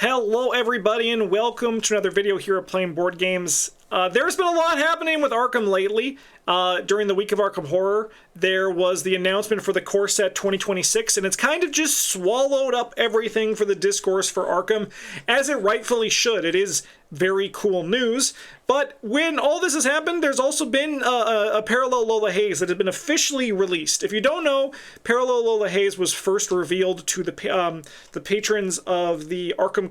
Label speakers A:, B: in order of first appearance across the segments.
A: Hello everybody and welcome to another video here at Playing Board Games. There's been a lot happening with Arkham lately. During the week of Arkham Horror, there was the announcement for the core set 2026, and it's kind of just swallowed up everything for the discourse for Arkham, as it rightfully should. It is very cool news, but when all this has happened, there's also been a Parallel LOLA Haze that had been officially released. If you don't know, Parallel LOLA Haze was first revealed to the patrons of the Arkham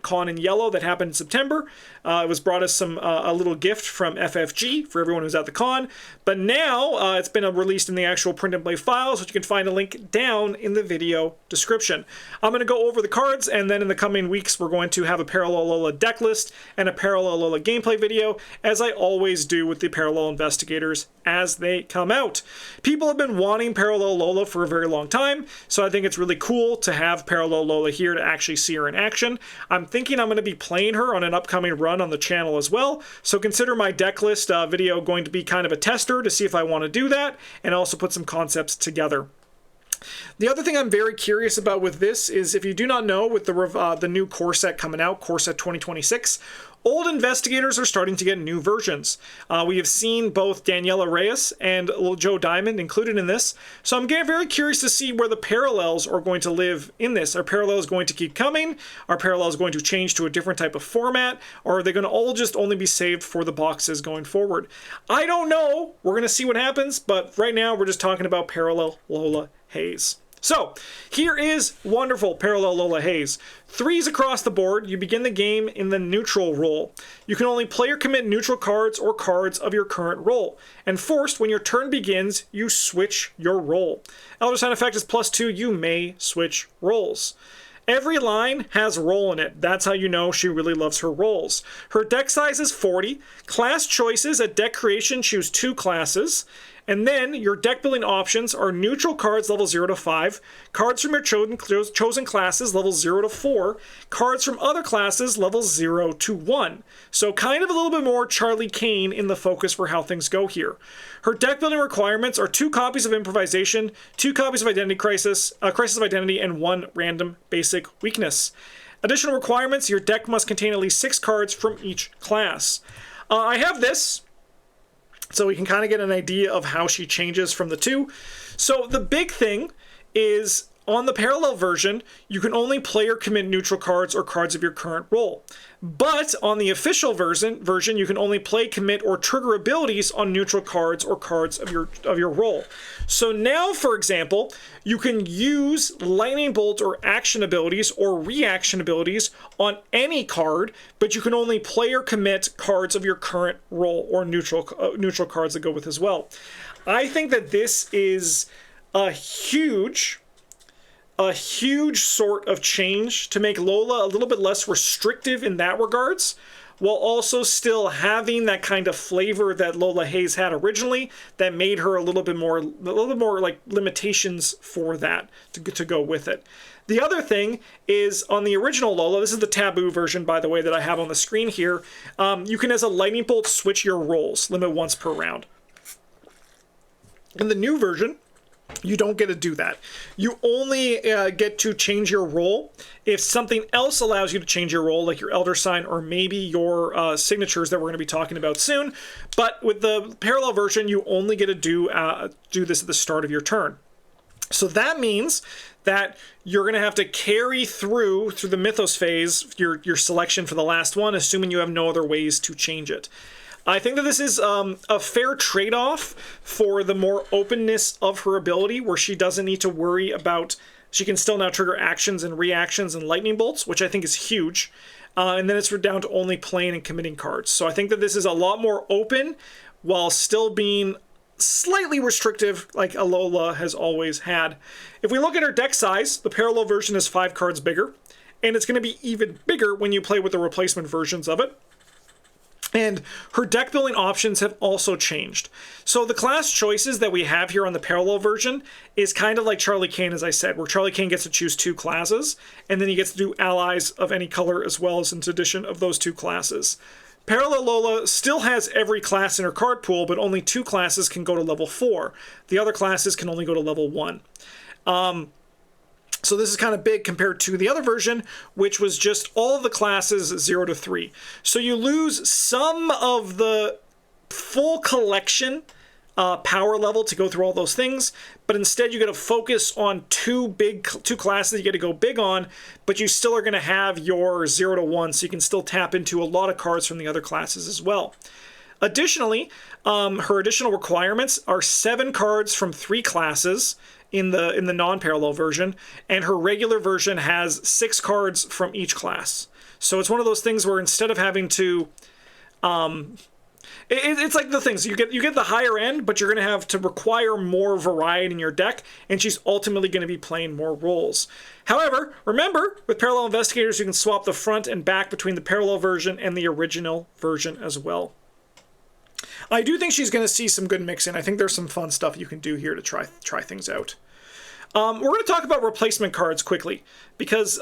A: Con in Yellow that happened in September. It was brought us a little gift from FFG for everyone who's at the con, but now it's been released in the actual print and play files, which you can find a link down in the video description. I'm going to go over the cards, and then in the coming weeks, we're going to have a Parallel LOLA deck list and a Parallel LOLA gameplay video, as I always do with the Parallel Investigators as they come out. People have been wanting Parallel LOLA for a very long time, so I think it's really cool to have Parallel LOLA here to actually see her in action. I'm thinking I'm going to be playing her on an upcoming run on the channel as well, so consider my deck list video going to be kind of a tester to see if I want to do that, and also put some concepts together. The other thing I'm very curious about with this is, if you do not know, with the new core set coming out, core set 2026, old investigators are starting to get new versions. We have seen both Daniela Reyes and Joe Diamond included in this, so I'm getting very curious to see where the parallels are going to live in this. Are parallels going to keep coming? Are parallels going to change to a different type of format? Or are they going to all just only be saved for the boxes going forward? I don't know. We're going to see what happens, but right now we're just talking about Parallel LOLA Haze. So, here is wonderful Parallel LOLA Haze. 3s across the board. You begin the game in the neutral role. You can only play or commit neutral cards or cards of your current role. And forced, when your turn begins, you switch your role. Elder Sign effect is +2. You may switch roles. Every line has role in it. That's how you know she really loves her roles. Her deck size is 40. Class choices at deck creation, choose 2 classes. And then your deck building options are neutral cards level 0 to 5, cards from your chosen classes level 0 to 4, cards from other classes level 0 to 1. So kind of a little bit more Charlie Kane in the focus for how things go here. Her deck building requirements are 2 copies of Improvisation, 2 copies of Identity Crisis, Crisis of Identity, and 1 random basic weakness. Additional requirements: your deck must contain at least 6 cards from each class. I have this, so we can kind of get an idea of how she changes from the two. So the big thing is, on the parallel version, you can only play or commit neutral cards or cards of your current role. But on the official version, you can only play, commit, or trigger abilities on neutral cards or cards of your role. So now, for example, you can use lightning bolt or action abilities or reaction abilities on any card, but you can only play or commit cards of your current role or neutral cards that go with as well. I think that this is a huge sort of change to make Lola a little bit less restrictive in that regards, while also still having that kind of flavor that Lola Haze had originally, that made her a little bit more like limitations for that to go with it. The other thing is, on the original Lola, this is the taboo version, by the way, that I have on the screen here, you can, as a lightning bolt, switch your roles, limit once per round. In the new version, you don't get to do that. You only get to change your role if something else allows you to change your role, like your Elder Sign or maybe your signatures that we're going to be talking about soon. But with the parallel version, you only get to do this at the start of your turn. So that means that you're going to have to carry through the Mythos phase, your selection for the last one, assuming you have no other ways to change it. I think that this is a fair trade-off for the more openness of her ability, where she doesn't need to worry about, she can still now trigger actions and reactions and lightning bolts, which I think is huge. And then it's down to only playing and committing cards. So I think that this is a lot more open while still being slightly restrictive, like Lola has always had. If we look at her deck size, the parallel version is 5 cards bigger, and it's going to be even bigger when you play with the replacement versions of it. And her deck building options have also changed. So the class choices that we have here on the parallel version is kind of like Charlie Kane, as I said, where Charlie Kane gets to choose 2 classes, and then he gets to do allies of any color as well as an addition of those 2 classes. Parallel Lola still has every class in her card pool, but only 2 classes can go to level 4. The other classes can only go to level 1. So this is kind of big compared to the other version, which was just all of the classes 0 to 3. So you lose some of the full collection power level to go through all those things, but instead you got to focus on two classes you got to go big on, but you still are going to have your 0 to 1, so you can still tap into a lot of cards from the other classes as well. Additionally, her additional requirements are 7 cards from 3 classes in the non-parallel version, and her regular version has 6 cards from each class. So it's one of those things where instead of having to it's like the things you get the higher end, but you're going to have to require more variety in your deck, and she's ultimately going to be playing more roles. However, remember, with Parallel Investigators, you can swap the front and back between the parallel version and the original version as well. I do think she's going to see some good mixing. I think there's some fun stuff you can do here to try things out. We're going to talk about replacement cards quickly, because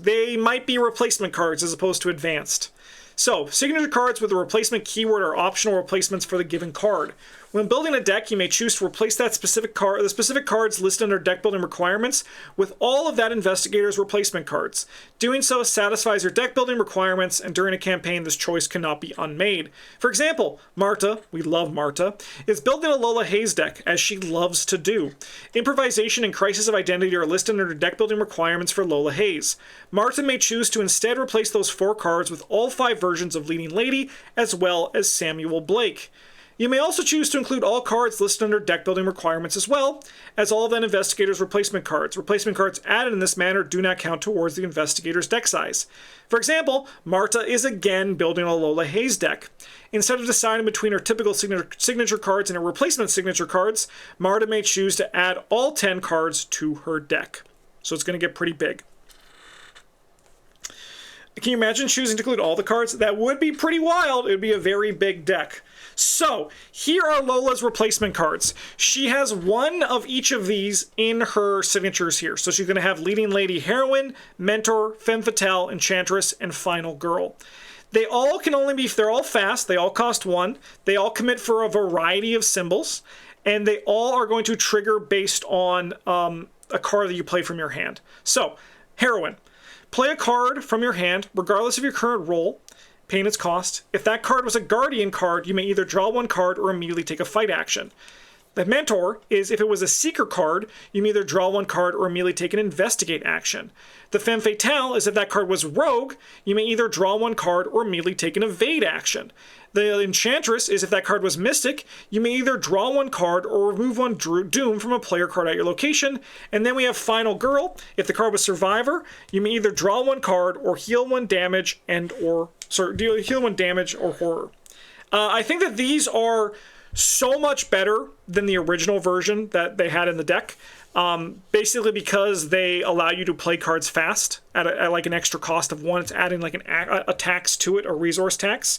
A: they might be replacement cards as opposed to advanced. So, signature cards with a replacement keyword are optional replacements for the given card. When building a deck, you may choose to replace that specific the specific cards listed under deck building requirements with all of that investigator's replacement cards. Doing so satisfies your deck building requirements, and during a campaign, this choice cannot be unmade. For example, Marta, we love Marta, is building a LOLA Hayes deck, as she loves to do. Improvisation and Crisis of Identity are listed under deck building requirements for LOLA Hayes. Marta may choose to instead replace those 4 cards with all 5 versions of Leading Lady, as well as Samuel Blake. You may also choose to include all cards listed under deck building requirements as well, as all of that investigator's replacement cards. Replacement cards added in this manner do not count towards the investigator's deck size. For example, Marta is again building a LOLA Hayes deck. Instead of deciding between her typical signature cards and her replacement signature cards, Marta may choose to add all 10 cards to her deck. So it's going to get pretty big. Can you imagine choosing to include all the cards? That would be pretty wild. It would be a very big deck. So, here are Lola's replacement cards. She has 1 of each of these in her signatures here. So she's going to have Leading Lady, Heroine, Mentor, Femme Fatale, Enchantress, and Final Girl. They all can only be, they're all fast, they all cost 1, they all commit for a variety of symbols, and they all are going to trigger based on a card that you play from your hand. So, Heroine. Play a card from your hand, regardless of your current role, paying its cost. If that card was a Guardian card, you may either draw 1 card or immediately take a fight action. The Mentor is if it was a Seeker card, you may either draw 1 card or immediately take an Investigate action. The Femme Fatale is if that card was Rogue, you may either draw 1 card or immediately take an Evade action. The Enchantress is if that card was Mystic, you may either draw 1 card or remove 1 Doom from a player card at your location. And then we have Final Girl. If the card was Survivor, you may either draw 1 card or heal 1 damage heal 1 damage or horror. I think that these are so much better than the original version that they had in the deck. Basically because they allow you to play cards fast at like an extra cost of 1. It's adding like a tax to it, a resource tax.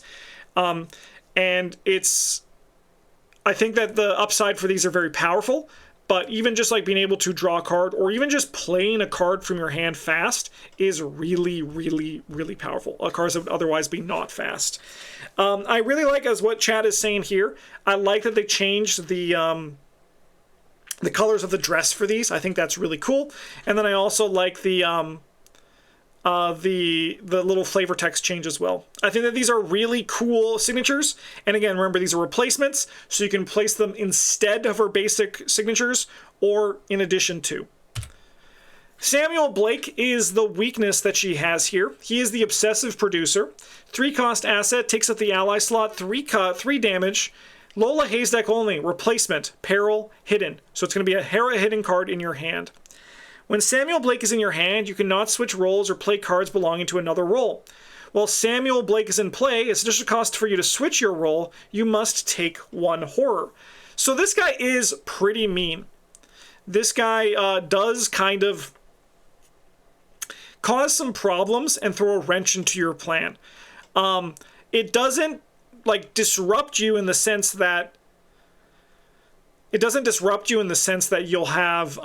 A: And I think that the upside for these are very powerful, but even just like being able to draw a card or even just playing a card from your hand fast is really, really, really powerful. Cards that would otherwise be not fast. I really like, as what Chad is saying here, I like that they changed the colors of the dress for these. I think that's really cool. And then I also like the little flavor text change as well. I think that these are really cool signatures. And again, remember, these are replacements, so you can place them instead of her basic signatures or in addition to. Samuel Blake is the weakness that she has here. He is the Obsessive Producer. 3-cost asset, takes up the ally slot, 3 damage. LOLA Hayes deck only, replacement, Peril, Hidden. So it's going to be a Hera Hidden card in your hand. When Samuel Blake is in your hand, you cannot switch roles or play cards belonging to another role. While Samuel Blake is in play, it's just a cost for you to switch your role, you must take 1 horror. So this guy is pretty mean. This guy does kind of cause some problems and throw a wrench into your plan. It doesn't like disrupt you in the sense that you'll have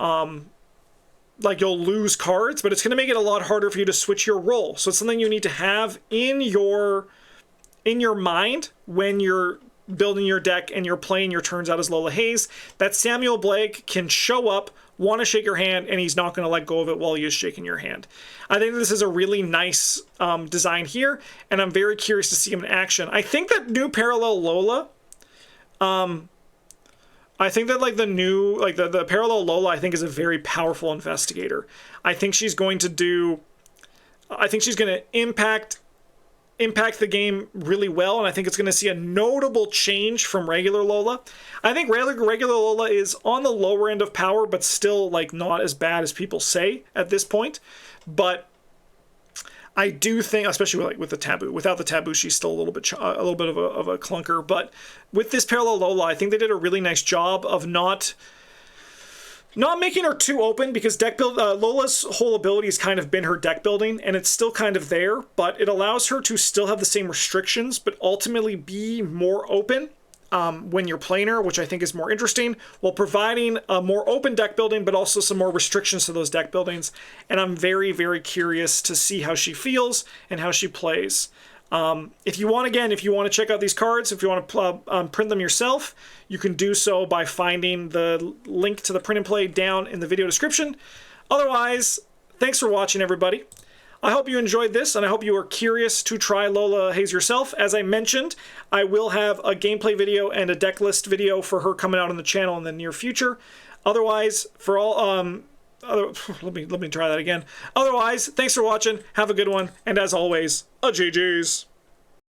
A: you'll lose cards, but it's going to make it a lot harder for you to switch your role. So it's something you need to have in your mind when you're building your deck and you're playing your turns out as LOLA Hayes, that Samuel Blake can show up want to shake your hand, and he's not going to let go of it while he is shaking your hand. I think this is a really nice design here, and I'm very curious to see him in action. I think that new Parallel Lola, I think that like the new, like the Parallel Lola, I think is a very powerful investigator. I think she's going to impact the game really well, and I think it's going to see a notable change from regular Lola. I think regular Lola is on the lower end of power, but still like not as bad as people say at this point. But I do think, especially like with the taboo, without the taboo, she's still a little bit of a clunker. But with this Parallel Lola, I think they did a really nice job of not making her too open, because Lola's whole ability has kind of been her deck building, and it's still kind of there, but it allows her to still have the same restrictions, but ultimately be more open when you're playing her, which I think is more interesting, while providing a more open deck building, but also some more restrictions to those deck buildings. And I'm very, very curious to see how she feels and how she plays. If you want to check out these cards, if you want to print them yourself, you can do so by finding the link to the print and play down in the video description. Otherwise, thanks for watching, everybody. I hope you enjoyed this, and I hope you are curious to try Lola Hayes yourself. As I mentioned, I will have a gameplay video and a deck list video for her coming out on the channel in the near future. Otherwise, for all let me try that again. Otherwise, thanks for watching. Have a good one, and as always, a GG's.